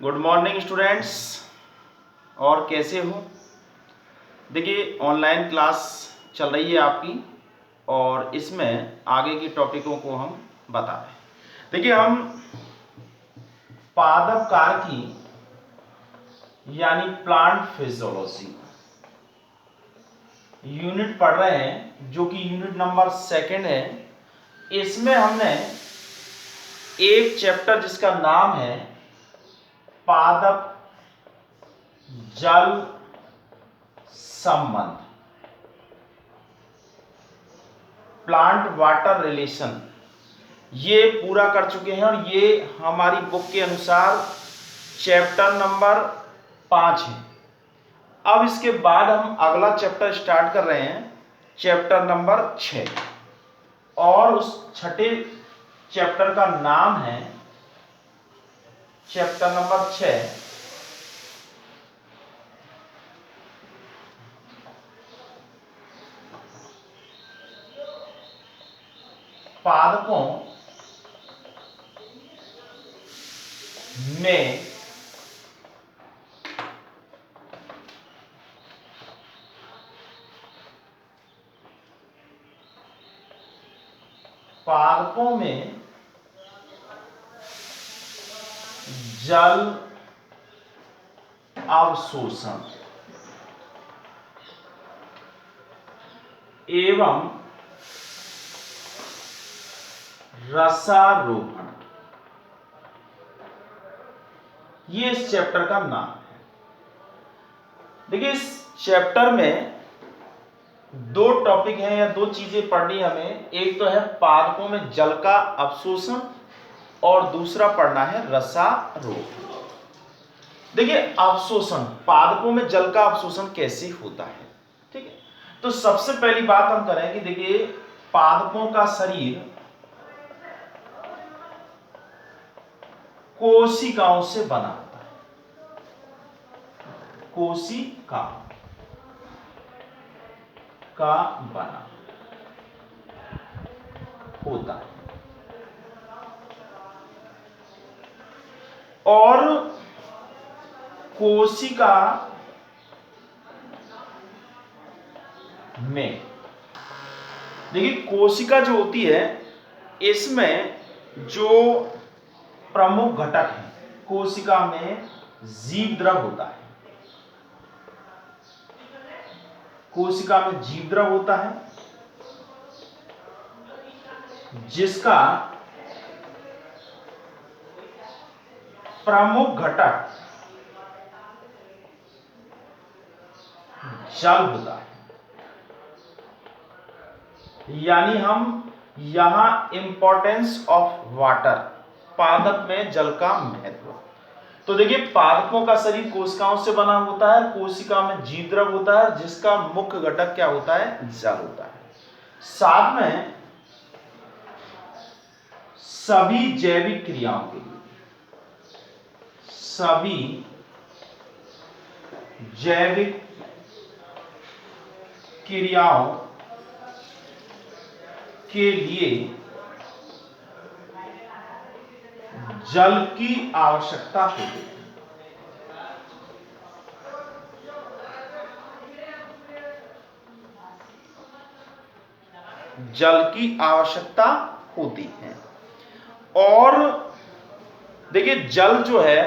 Good morning students. और कैसे हो? देखिए ऑनलाइन क्लास चल रही है आपकी और इसमें आगे की टॉपिकों को हम बता रहे हैं। देखिए हम पादप कार्य यानी प्लांट फिजियोलॉजी यूनिट पढ़ रहे हैं जो कि यूनिट नंबर 2 है। इसमें हमने एक चैप्टर जिसका नाम है पादप जल संबंध, प्लांट वाटर रिलेशन, ये पूरा कर चुके हैं और ये हमारी बुक के अनुसार चैप्टर नंबर 5 है। अब इसके बाद हम अगला चैप्टर स्टार्ट कर रहे हैं, चैप्टर नंबर 6, और उस छठे चैप्टर का नाम है चैप्टर नंबर 6 पादपों में जल अवशोषण एवं रसारोहण, ये इस चैप्टर का नाम है। देखिए इस चैप्टर में दो टॉपिक हैं या दो चीजें पढ़नी हमें। एक तो है पादपों में जल का अवशोषण और दूसरा पढ़ना है रसारोहण। देखिए अवशोषण, पादपों में जल का अवशोषण कैसे होता है, ठीक है। तो सबसे पहली बात हम करें कि देखिए पादपों का शरीर कोशिकाओं से बना होता है, कोशिका का बना होता है। और कोशिका में देखिए कोशिका जो होती है इसमें जो प्रमुख घटक है, कोशिका में जीव द्रव होता है, कोशिका में जीव द्रव होता है जिसका प्रमुख घटक जल होता है। यानी हम यहां इंपॉर्टेंस ऑफ वाटर, पादप में जल का महत्व। तो देखिए पादपों का शरीर कोशिकाओं से बना होता है, कोशिका में जीव द्रव होता है जिसका मुख्य घटक क्या होता है, जल होता है। साथ में सभी जैविक क्रियाओं के लिए, सभी जैविक क्रियाओं के लिए जल की आवश्यकता होती है। जल की आवश्यकता होती है। और देखिए जल जो है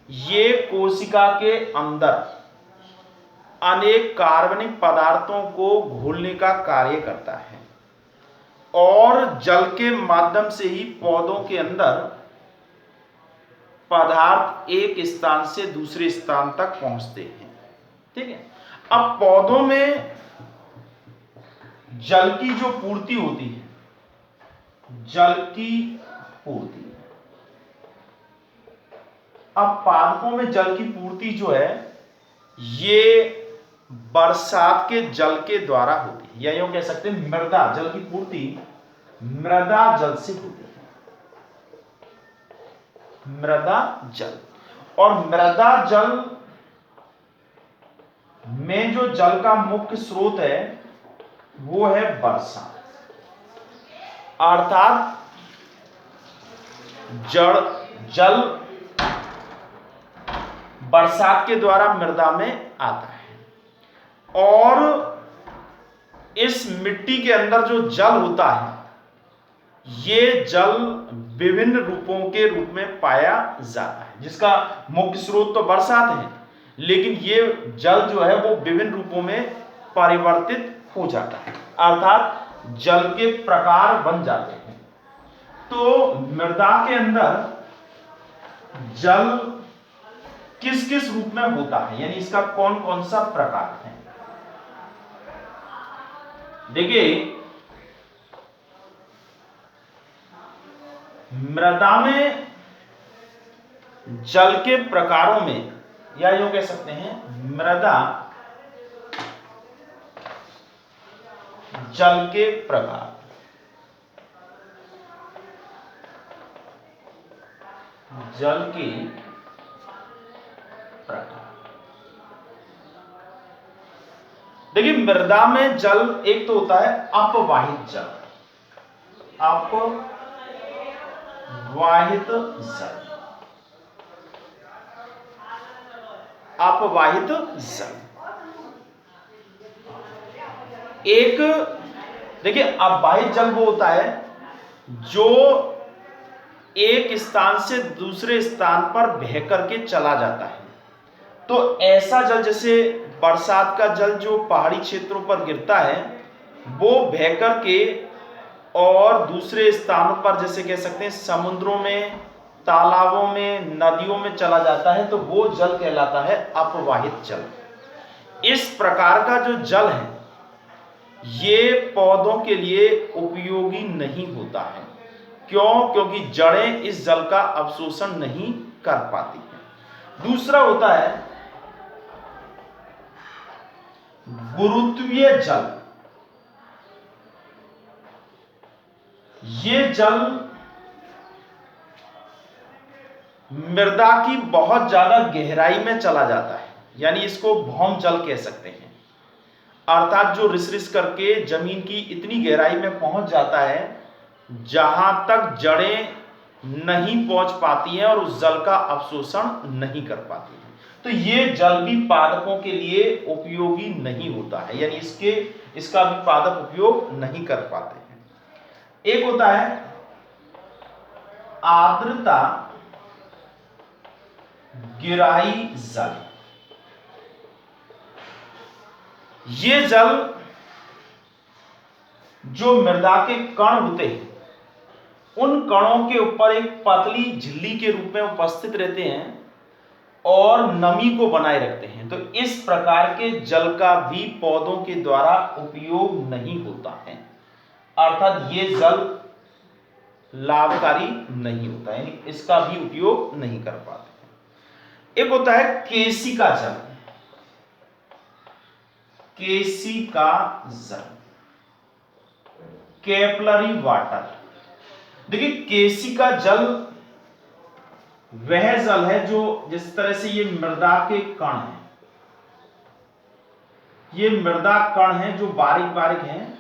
ये कोशिका के अंदर अनेक कार्बनिक पदार्थों को घोलने का कार्य करता है और जल के माध्यम से ही पौधों के अंदर पदार्थ एक स्थान से दूसरे स्थान तक पहुंचते हैं, ठीक है। अब पौधों में जल की जो पूर्ति होती है, जल की पूर्ति, अब पादपों में जल की पूर्ति जो है ये बरसात के जल के द्वारा होती है, या यूं कह सकते हैं मृदा जल की पूर्ति मृदा जल से होती है, मृदा जल। और मृदा जल में जो जल का मुख्य स्रोत है वो है वर्षा, अर्थात जल बरसात के द्वारा मृदा में आता है। और इस मिट्टी के अंदर जो जल होता है, ये जल विभिन्न रूपों के रूप में पाया जाता है, जिसका मुख्य स्रोत तो बरसात है, लेकिन ये जल जो है वो विभिन्न रूपों में परिवर्तित हो जाता है, अर्थात जल के प्रकार बन जाते हैं। तो मृदा के अंदर जल किस किस रूप में होता है, यानी इसका कौन कौन सा प्रकार है। देखिए, मृदा में जल के प्रकारों में, या यूं कह सकते हैं मृदा जल के प्रकार, जल के प्रकार। देखिए, मृदा में जल एक तो होता है अपवाहित जल, अपवाहित जल, अपवाहित जल। एक देखिए, अपवाहित जल वो होता है जो एक स्थान से दूसरे स्थान पर बह करके चला जाता है। तो ऐसा जल, जैसे बरसात का जल जो पहाड़ी क्षेत्रों पर गिरता है, वो बह करके और दूसरे स्थानों पर, जैसे कह सकते हैं समुद्रों में, तालाबों में, नदियों में चला जाता है, तो वो जल कहलाता है अपवाहित जल। इस प्रकार का जो जल है ये पौधों के लिए उपयोगी नहीं होता है। क्यों? क्योंकि जड़ें इस जल का अवशोषण नहीं कर पाती हैं। दूसरा होता है गुरुत्वीय जल। ये जल मृदा की बहुत ज्यादा गहराई में चला जाता है, यानी इसको भौम जल कह सकते हैं, अर्थात जो रिस करके जमीन की इतनी गहराई में पहुंच जाता है जहां तक जड़ें नहीं पहुंच पाती हैं और उस जल का अवशोषण नहीं कर पाती हैं। तो ये जल भी पादपों के लिए उपयोगी नहीं होता है, यानी इसका भी पादप उपयोग नहीं कर पाते हैं। एक होता है आर्द्रता गिराई जल। ये जल जो मृदा के कण होते हैं, उन कणों के ऊपर एक पतली झिल्ली के रूप में उपस्थित रहते हैं और नमी को बनाए रखते हैं। तो इस प्रकार के जल का भी पौधों के द्वारा उपयोग नहीं होता है, अर्थात ये जल लाभकारी नहीं होता है, यानी इसका भी उपयोग नहीं कर पाते हैं। एक होता है केशिका जल। केशिका जल, कैपिलरी वाटर। देखिए, केशिका जल वह जल है जो, जिस तरह से ये मृदा के कण हैं, ये मृदा कण हैं जो बारीक बारीक हैं,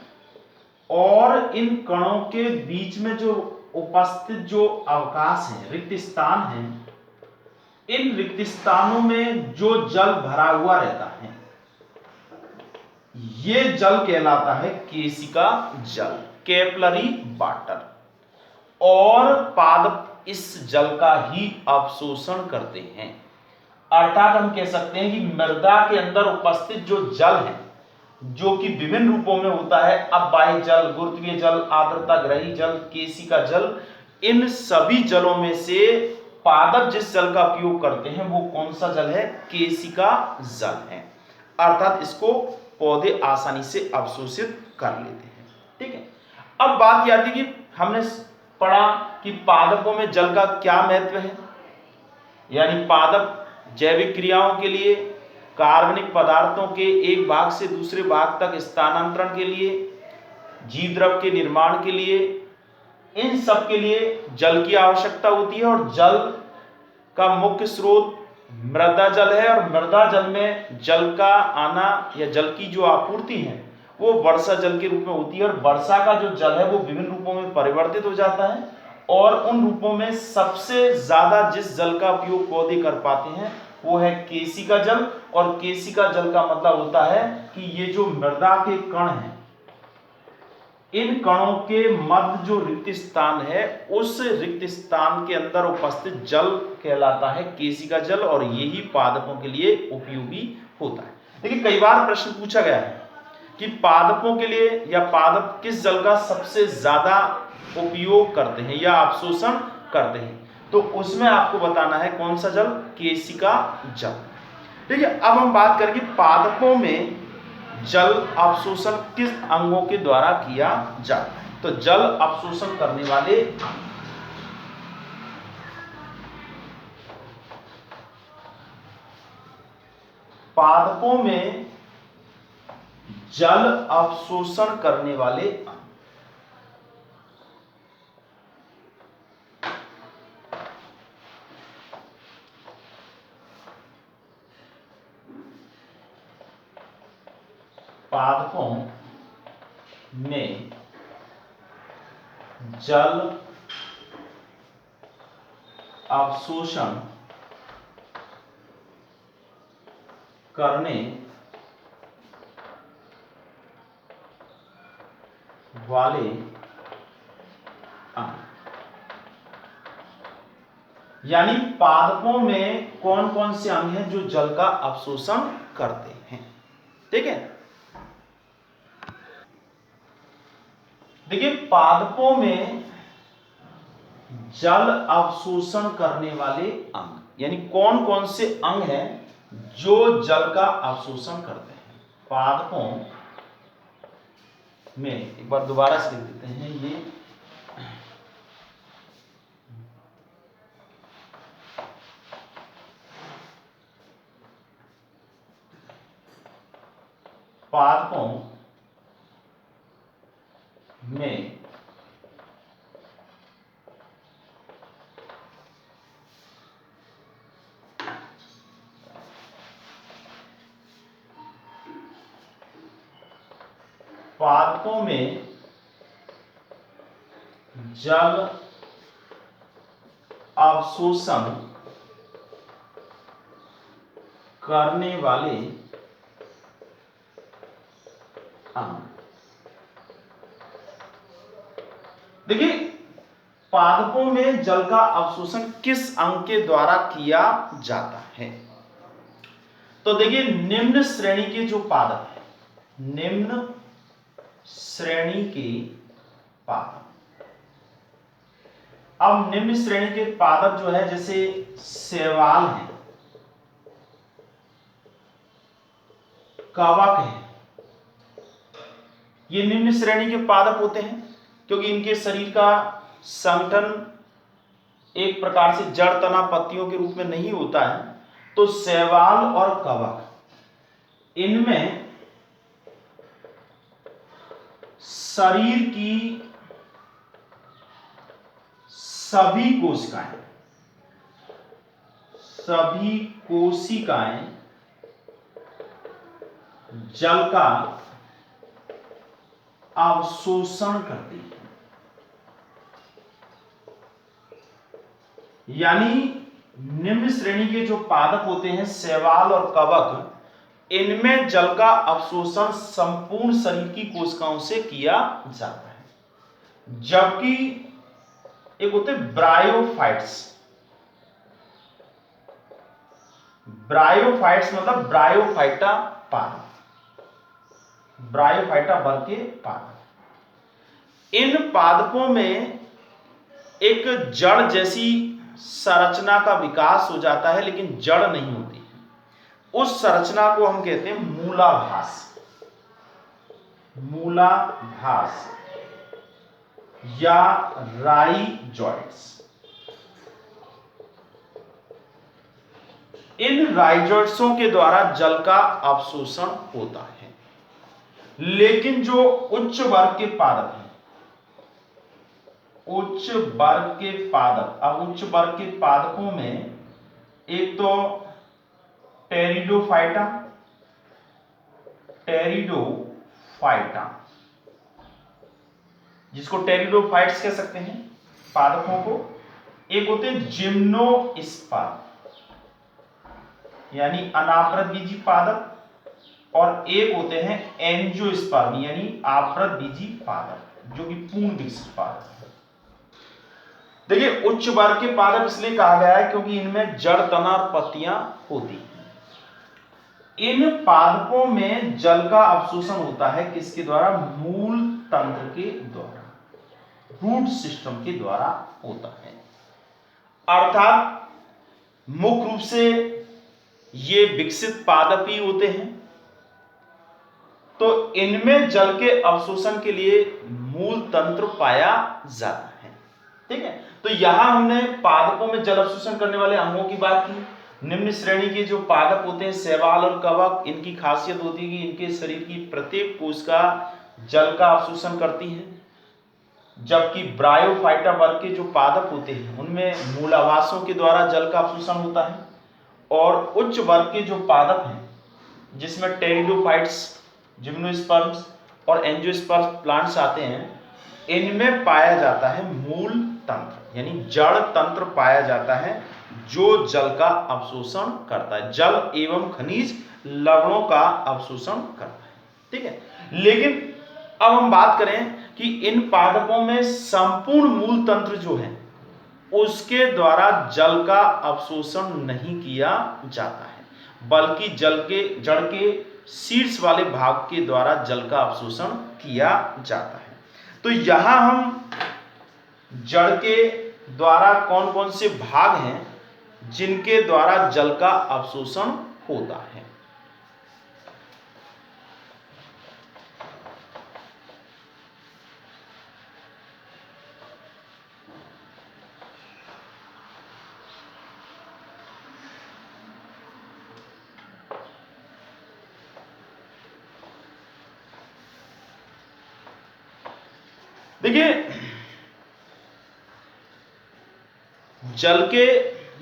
और इन कणों के बीच में जो उपस्थित जो अवकाश है, रिक्त स्थान है, इन रिक्त स्थानों में जो जल भरा हुआ रहता है, ये जल कहलाता है केशिका जल, कैपिलरी वाटर। और पादप इस जल का ही अवशोषण करते हैं, अर्थात हम कह सकते हैं कि मृदा के अंदर उपस्थित जो जल है, जो कि विभिन्न रूपों में होता है, अपवाहित जल, गुरुत्वीय जल, आर्द्रता ग्रही जल, केशिका जल, इन सभी जलों में से पादप जिस जल का उपयोग करते हैं वो कौन सा जल है? केशिका जल है, अर्थात इसको पौधे आसानी से अवशोषित कर लेते हैं। ठीक है, अब बात यह आती है कि हमने पढ़ा कि पादपों में जल का क्या महत्व है, यानी पादप जैविक क्रियाओं के लिए, कार्बनिक पदार्थों के एक भाग से दूसरे भाग तक स्थानांतरण के लिए, जीव द्रव के निर्माण के लिए, इन सब के लिए जल की आवश्यकता होती है। और जल का मुख्य स्रोत मृदा जल है, और मृदा जल में जल का आना या जल की जो आपूर्ति है वो वर्षा जल के रूप में होती है। और वर्षा का जो जल है वो विभिन्न रूपों में परिवर्तित हो जाता है, और उन रूपों में सबसे ज्यादा जिस जल का उपयोग पौधे कर पाते हैं वो है केशिका जल। और केशिका जल का मतलब होता है कि ये जो मृदा के कण हैं, इन कणों के मध्य जो रिक्त स्थान है, उस रिक्त स्थान के अंदर उपस्थित जल कहलाता है केशिका जल, और यही पादपों के लिए उपयोगी होता है। देखिए कई बार प्रश्न पूछा गया है कि पादपों के लिए या पादप किस जल का सबसे ज्यादा उपयोग करते हैं या अवशोषण करते हैं, तो उसमें आपको बताना है कौन सा जल, केशिका जल। ठीक है, अब हम बात करेंगे पादपों में जल अवशोषण किस अंगों के द्वारा किया जाता है। तो जल अवशोषण करने वाले अंग, पादपों में जल अवशोषण करने वाले अंग, पादपों में जल अवशोषण करने वाले अंग, यानी पादपों में कौन कौन से अंग हैं जो जल का अवशोषण करते हैं। ठीक है, देखिए पादपों में जल अवशोषण करने वाले अंग, यानी कौन कौन से अंग हैं जो जल का अवशोषण करते हैं। पादपों में, एक बार दोबारा से लिख देते हैं, ये पादपों में पादपों में जल अवशोषण करने वाले अंग। देखिए पादपों में जल का अवशोषण किस अंग के द्वारा किया जाता है। तो देखिए निम्न श्रेणी के जो पादप हैं, निम्न श्रेणी के पादप, अब निम्न श्रेणी के पादप जो है जैसे शैवाल है, कवक है, ये निम्न श्रेणी के पादप होते हैं क्योंकि इनके शरीर का संगठन एक प्रकार से जड़ तना पत्तियों के रूप में नहीं होता है। तो शैवाल और कवक, इनमें शरीर की सभी कोशिकाएं जल का अवशोषण करती है, यानी निम्न श्रेणी के जो पादप होते हैं शैवाल और कवक, इनमें जल का अवशोषण संपूर्ण शरीर की कोशिकाओं से किया जाता है। जबकि एक होते ब्रायोफाइट्स, ब्रायोफाइट्स मतलब ब्रायोफाइटा पादप, ब्रायोफाइटा वर्ग के पादप, इन पादपों में एक जड़ जैसी संरचना का विकास हो जाता है लेकिन जड़ नहीं होती है। उस संरचना को हम कहते हैं मूलाभास, मूलाभास या राइजॉइड्स। इन राइजॉइड्सों के द्वारा जल का अवशोषण होता है। लेकिन जो उच्च वर्ग के पादप हैं, उच्च वर्ग के पादप, अब उच्च वर्ग के पादपों में एक तो टेरिडोफाइटा, जिसको टेरिडोफाइट्स कह सकते हैं पादपों को। एक होते हैं जिम्नोस्पर्म, यानी अनावृत बीजी पादप, और एक होते हैं एंजियोस्पर्म यानी आवृत बीजी पादप, जो कि पूर्ण विकसित पादप है। देखिए उच्च वर्ग के पादप इसलिए कहा गया है क्योंकि इनमें जड़, तना और पत्तियां होती हैं। इन पादपों में जल का अवशोषण होता है किसके द्वारा? मूल तंत्र के द्वारा, रूट सिस्टम के द्वारा होता है। अर्थात मुख्य रूप से ये विकसित पादप ही होते हैं, तो इनमें जल के अवशोषण के लिए मूल तंत्र पाया जाता है। ठीक है, तो यहां हमने पादपों में जल अवशोषण करने वाले अंगों की बात की। निम्न श्रेणी के जो पादप होते हैं, शैवाल और कवक, इनकी खासियत होती है कि इनके शरीर की प्रत्येक कोशिका जल का अवशोषण करती है, जबकि ब्रायोफाइटा वर्ग के जो पादप होते हैं उनमें मूलावासों के द्वारा जल का अवशोषण होता है। और उच्च वर्ग के जो पादप हैं जिसमें टेरिडोफाइट्स, जिम्नोस्पर्म्स और एंजियोस्पर्म प्लांट्स आते हैं, इनमें पाया जाता है मूल तंत्र यानी जड़ तंत्र पाया जाता है जो जल का अवशोषण करता है, जल एवं खनिज लवणों का अवशोषण करता है। ठीक है, लेकिन अब हम बात करें कि इन पादपों में संपूर्ण मूल तंत्र जो है उसके द्वारा जल का अवशोषण नहीं किया जाता है, बल्कि जड़ के शीर्ष वाले भाग के द्वारा जल का अवशोषण किया जाता है। तो यहां हम जड़ के द्वारा कौन कौन से भाग हैं जिनके द्वारा जल का अवशोषण होता है। देखिए जल के,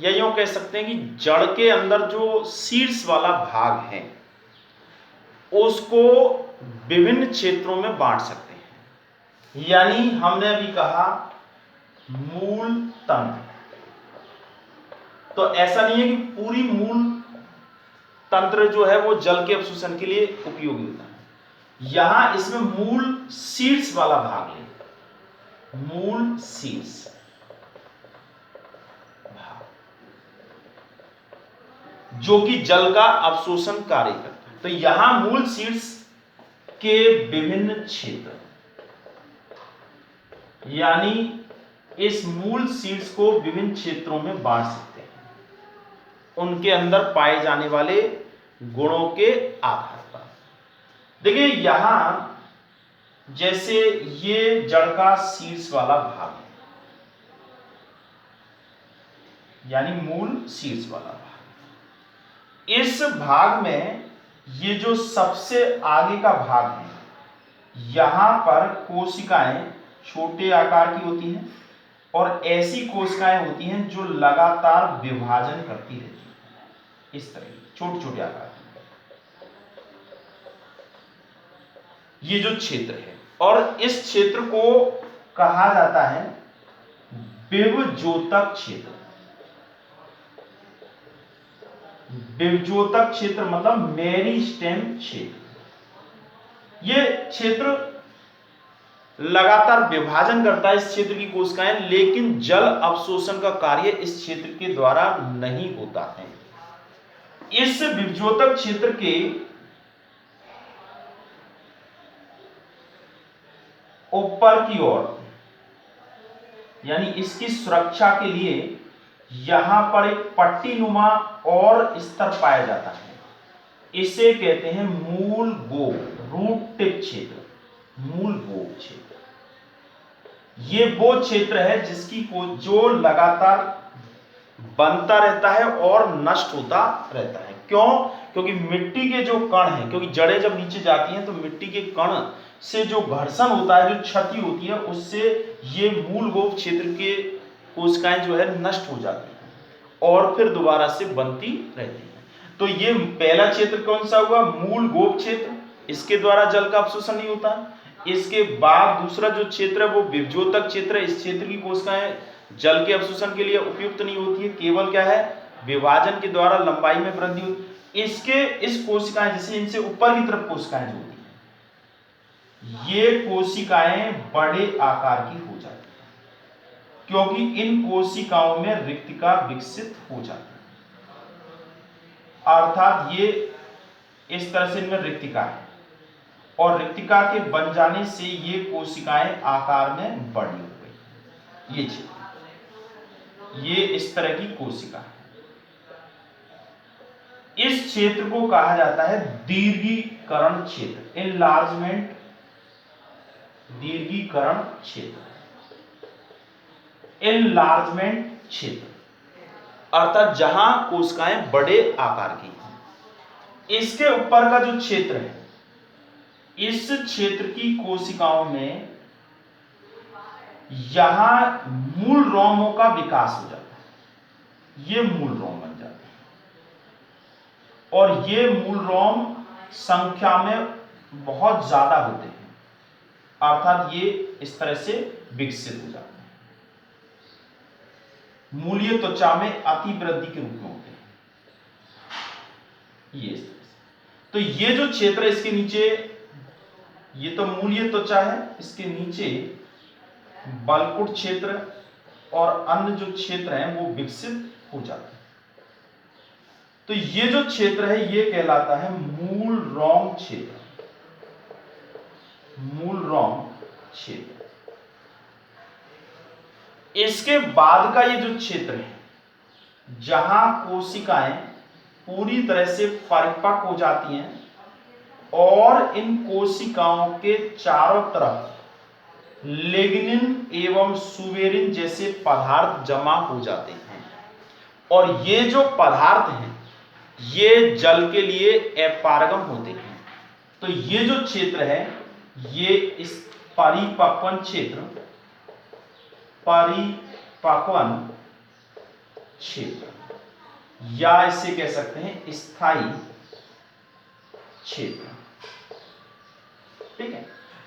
या यूं कह सकते हैं कि जड़ के अंदर जो शीर्ष वाला भाग है उसको विभिन्न क्षेत्रों में बांट सकते हैं। यानी हमने अभी कहा मूल तंत्र, तो ऐसा नहीं है कि पूरी मूल तंत्र जो है वो जल के अवशोषण के लिए उपयोगी होता है। यहां इसमें मूल शीर्ष वाला भाग ले, मूल शीर्ष जो कि जल का अवशोषण कार्य करता है। तो यहां मूल शीर्ष के विभिन्न क्षेत्र, यानी इस मूल शीर्ष को विभिन्न क्षेत्रों में बांट सकते हैं उनके अंदर पाए जाने वाले गुणों के आधार पर। देखिए यहां जैसे ये जड़ का शीर्ष वाला भाग है, यानी मूल शीर्ष वाला भाग, इस भाग में ये जो सबसे आगे का भाग है, यहां पर कोशिकाएं छोटे आकार की होती हैं और ऐसी कोशिकाएं होती हैं जो लगातार विभाजन करती रहती हैं, इस तरह छोटे छोटे आकार की। ये जो क्षेत्र है, और इस क्षेत्र को कहा जाता है विभजोतक क्षेत्र। विभजोतक क्षेत्र मतलब मेरिस्टेम क्षेत्र। ये क्षेत्र लगातार विभाजन करता है इस क्षेत्र की कोशिकाएं, लेकिन जल अवशोषण का कार्य इस क्षेत्र के द्वारा नहीं होता है। इस विभजोतक क्षेत्र के ऊपर की ओर, यानी इसकी सुरक्षा के लिए यहां पर एक पट्टी नुमा और स्तर पाया जाता है, इसे कहते हैं मूल गोप, रूट टिप क्षेत्र, मूल गोप क्षेत्र। ये वो क्षेत्र है जिसकी जो लगातार बनता रहता है और नष्ट होता रहता है। क्यों? क्योंकि मिट्टी के जो कण हैं, क्योंकि जड़ें जब नीचे जाती हैं तो मिट्टी के कण से जो घर्षण होता है, जो क्षति होती है, उससे ये मूल गोप क्षेत्र के कोशिकाएं जो है नष्ट हो जाती हैं और फिर दोबारा से बनती रहती हैं। तो ये पहला क्षेत्र कौन सा हुआ? मूल गोप क्षेत्र, इसके द्वारा जल का अवशोषण नहीं होता। इसके बाद दूसरा जो क्षेत्र है वो विभजोतक क्षेत्र है। इस क्षेत्र की कोशिकाएं जल के अवशोषण के लिए उपयुक्त नहीं होती है, केवल क्या है, विभाजन के द्वारा लंबाई में वृद्धि होती। इस कोशिकाएं जैसे इनसे ऊपर की तरफ कोशिकाएं जो होती हैं, ये कोशिकाएं बड़े आकार की हो जाती हैं क्योंकि इन कोशिकाओं में रिक्तिका विकसित हो जाती है। अर्थात ये इस तरह से इनमें रिक्तिका है और रिक्तिका के बन जाने से ये कोशिकाएं आकार में बड़ी हो गई। ये क्षेत्र, ये इस तरह की कोशिका है। इस क्षेत्र को कहा जाता है दीर्घीकरण क्षेत्र, एनलार्जमेंट, दीर्घीकरण क्षेत्र, एनलार्जमेंट क्षेत्र, अर्थात जहां कोशिकाएं बड़े आकार की हैं। इसके ऊपर का जो क्षेत्र है, इस क्षेत्र की कोशिकाओं में यहां मूल रोमों का विकास हो जाता है। ये मूल रोम बन जाते हैं और ये मूल रोम संख्या में बहुत ज्यादा होते हैं, अर्थात ये इस तरह से विकसित हो जाते हैं। मूलीय त्वचा में अतिवृद्धि के रूप में होते हैं ये इस तरह से। तो ये जो क्षेत्र है इसके नीचे, ये तो मूलीय त्वचा है, इसके नीचे बलकुट क्षेत्र और अन्य जो क्षेत्र हैं वो विकसित हो जाते हैं। तो ये जो क्षेत्र है ये कहलाता है मूल रोम क्षेत्र, मूल रोम क्षेत्र। इसके बाद का ये जो क्षेत्र है, जहां कोशिकाएं पूरी तरह से परिपक्व हो जाती हैं और इन कोशिकाओं के चारों तरफ लिग्निन एवं सुवेरिन जैसे पदार्थ जमा हो जाते हैं और ये जो पदार्थ हैं ये जल के लिए अपारगम होते हैं। तो ये जो क्षेत्र है ये इस परिपक्वन क्षेत्र, परिपक्वन क्षेत्र, या इसे कह सकते हैं स्थायी क्षेत्र। ठीक है,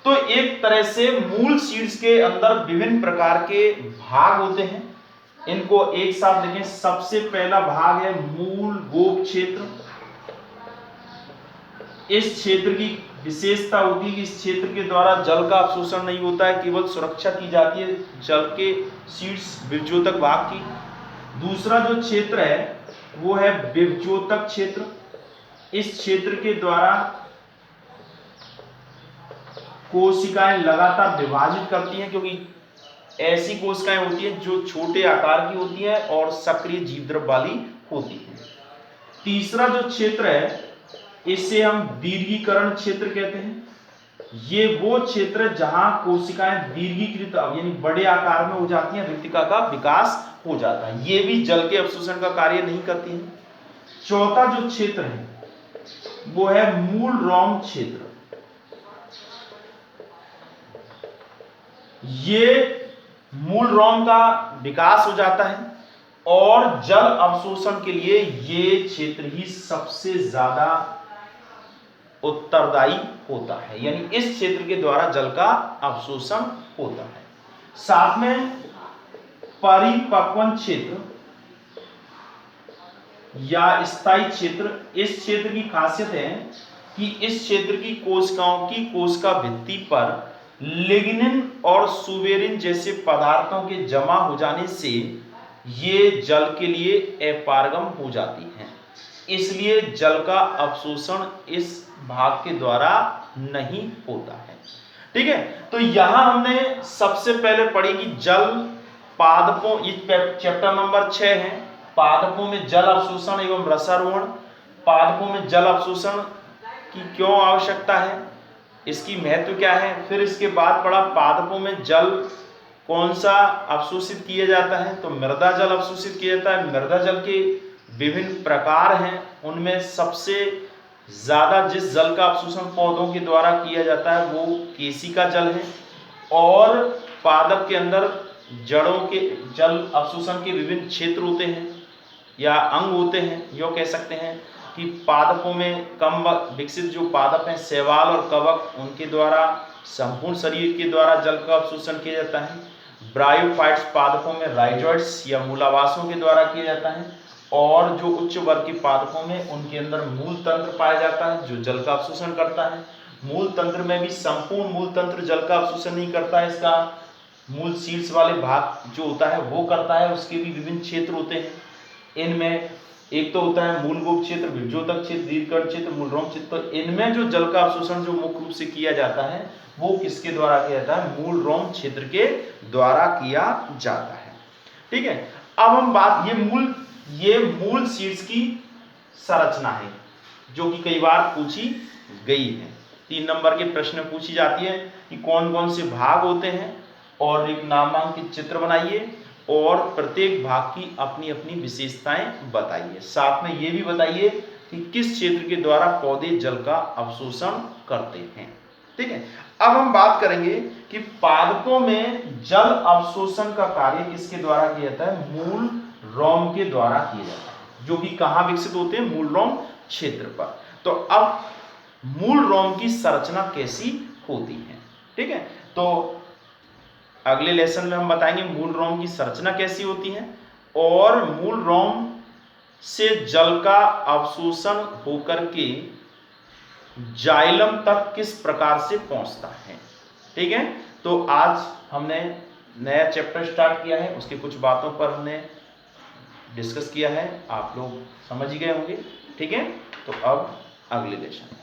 तो एक तरह से मूल सीड्स के अंदर विभिन्न प्रकार के भाग होते हैं। इनको एक साथ देखें। सबसे पहला भाग है मूल गोप क्षेत्र। इस क्षेत्र की विशेषता होती है कि इस क्षेत्र के द्वारा जल का अवशोषण नहीं होता है, केवल सुरक्षा की जाती है जल के सीड्स विभज्योतक भाग की। दूसरा जो क्षेत्र है वो है विभज्योतक क्षेत्र। इस क्षेत्र के द्वारा कोशिकाएं लगातार विभाजित करती हैं क्योंकि ऐसी कोशिकाएं होती हैं जो छोटे आकार की होती हैं और सक्रिय जीवद्रव्य वाली होती हैं। तीसरा जो क्षेत्र है इसे हम दीर्घीकरण क्षेत्र कहते हैं। ये वो क्षेत्र जहां कोशिकाएं दीर्घीकृत यानी बड़े आकार में हो जाती हैं, रिक्तिका का विकास हो जाता है। ये भी जल के अवशोषण का कार्य नहीं करती हैं। चौथा जो क्षेत्र है वो है मूल रोम क्षेत्र। ये मूल रोम का विकास हो जाता है और जल अवशोषण के लिए ये क्षेत्र ही सबसे ज्यादा उत्तरदायी होता है, यानी इस क्षेत्र के द्वारा जल का अवशोषण होता है। साथ में परिपक्वन क्षेत्र या स्थायी क्षेत्र। इस क्षेत्र की खासियत है कि इस क्षेत्र की कोशिकाओं की कोशिका भित्ति पर लिग्निन और सुवेरिन जैसे पदार्थों के जमा हो जाने से ये जल के लिए अपारगम हो जाती हैं, इसलिए जल का अवशोषण इस भाग के द्वारा नहीं होता है। ठीक है, तो यहां हमने सबसे पहले पढ़ी कि जल पादपों, चैप्टर नंबर 6 है, पादपों में जल अवशोषण एवं रसारोहण। पादपों में जल अवशोषण की क्यों आवश्यकता है, इसकी महत्व क्या है। फिर इसके बाद पढ़ा पादपों में जल कौन सा अवशोषित किया जाता है, तो मृदा जल अवशोषित किया जाता है। मृदा जल के विभिन्न प्रकार हैं, उनमें सबसे ज्यादा जिस जल का अवशोषण पौधों के द्वारा किया जाता है वो केशिका जल है। और पादप के अंदर जड़ों के जल अवशोषण के विभिन्न क्षेत्र होते हैं या अंग होते हैं। यो कह सकते हैं कि पादपों में कम विकसित जो पादप हैं, शैवाल और कवक, उनके द्वारा संपूर्ण शरीर के द्वारा जल का अवशोषण किया जाता है। ब्रायोफाइट्स पादपों में राइजोइड्स या मूलावासों के द्वारा किया जाता है। और जो उच्च वर्ग के पादपों में उनके अंदर मूल तंत्र पाया जाता है जो जल का अवशोषण करता है। मूल तंत्र में भी संपूर्ण मूल तंत्र जल का अवशोषण नहीं करता है, इसका मूल शीर्ष वाले भाग जो होता है वो करता है। उसके भी विभिन्न क्षेत्र होते हैं। इनमें एक तो होता है मूलगोप क्षेत्र, विभ्योतक क्षेत्र, दीर्घकर्ण क्षेत्र, मूलरोम क्षेत्र। तो इनमें जो जल का अवशोषण जो मुख्य रूप से किया जाता है वो किसके द्वारा किया जाता है? मूलरोम क्षेत्र के द्वारा किया जाता है। ठीक है, अब हम बात ये मूल शीर्ष की संरचना है जो कि कई बार पूछी गई है। 3 नंबर के प्रश्न में पूछी जाती है कि कौन कौन से भाग होते हैं और एक नामांकित चित्र बनाइए और प्रत्येक भाग की अपनी अपनी विशेषताएं बताइए। साथ में ये भी बताइए कि किस क्षेत्र के द्वारा पौधे जल का अवशोषण करते हैं। ठीक है, अब हम बात करेंगे कि पादपों में जल अवशोषण का कार्य किसके द्वारा किया जाता है? मूल रोम के द्वारा किया जाता है, जो कि कहां विकसित होते हैं? मूल रोम क्षेत्र पर। तो अब मूल रोम की संरचना कैसी होती है? ठीक है, तो अगले लेसन में हम बताएंगे मूल रोम की संरचना कैसी होती है और मूल रोम से जल का अवशोषण होकर के जाइलम तक किस प्रकार से पहुंचता है। ठीक है, तो आज हमने नया चैप्टर स्टार्ट किया है, उसकी कुछ बातों पर हमने डिस्कस किया है, आप लोग समझ गए होंगे। ठीक है, तो अब अगले लेसन